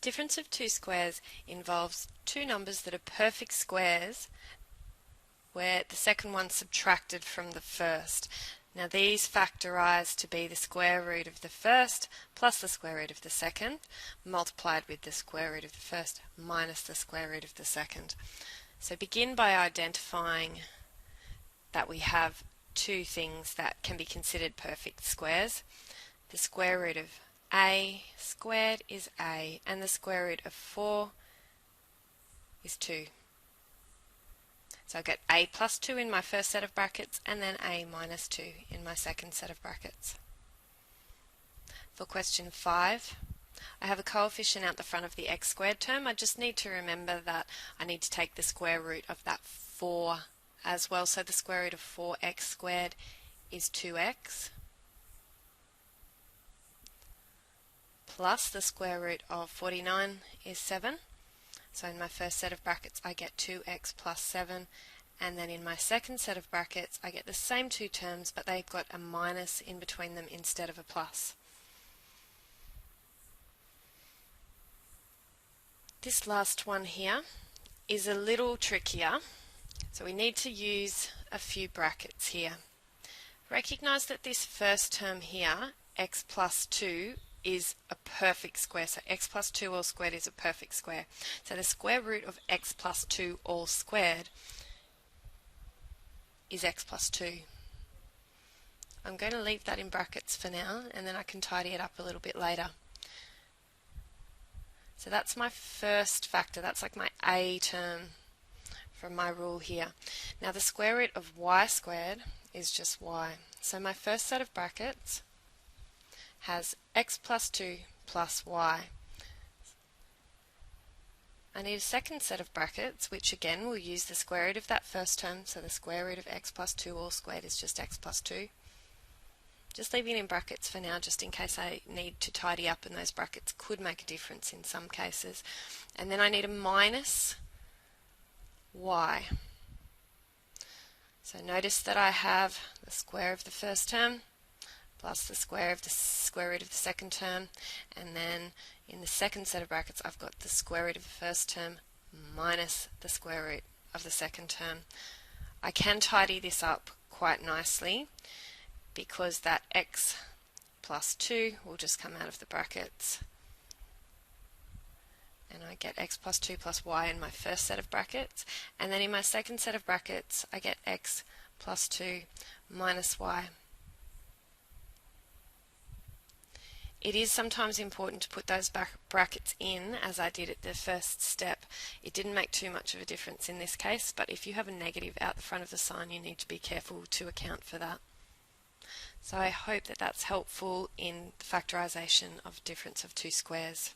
Difference of two squares involves two numbers that are perfect squares where the second one's subtracted from the first. Now these factorise to be the square root of the first plus the square root of the second multiplied with the square root of the first minus the square root of the second. So begin by identifying that we have two things that can be considered perfect squares. The square root of a squared is a, and the square root of 4 is 2. So I get a plus 2 in my first set of brackets and then a minus 2 in my second set of brackets. For question 5, I have a coefficient out the front of the x squared term. I just need to remember that I need to take the square root of that 4 as well. So the square root of 4x squared is 2x. Plus the square root of 49 is 7. So in my first set of brackets I get 2x plus 7, and then in my second set of brackets I get the same two terms but they've got a minus in between them instead of a plus. This last one here is a little trickier, so we need to use a few brackets here. Recognise that this first term here, x plus 2, is a perfect square. So x plus 2 all squared is a perfect square. So the square root of x plus 2 all squared is x plus 2. I'm going to leave that in brackets for now and then I can tidy it up a little bit later. So that's my first factor. That's like my a term from my rule here. Now the square root of y squared is just y. So my first set of brackets has x plus 2 plus y. I need a second set of brackets, which again will use the square root of that first term, so the square root of x plus 2 all squared is just x plus 2. Just leaving it in brackets for now, just in case I need to tidy up, and those brackets could make a difference in some cases. And then I need a minus y. So notice that I have the square of the first term plus the square root of the second term, and then in the second set of brackets I've got the square root of the first term minus the square root of the second term. I can tidy this up quite nicely because that x plus 2 will just come out of the brackets, and I get x plus 2 plus y in my first set of brackets, and then in my second set of brackets I get x plus 2 minus y. It is sometimes important to put those brackets in, as I did at the first step. It didn't make too much of a difference in this case, but if you have a negative out the front of the sign, you need to be careful to account for that. So I hope that that's helpful in the factorisation of difference of two squares.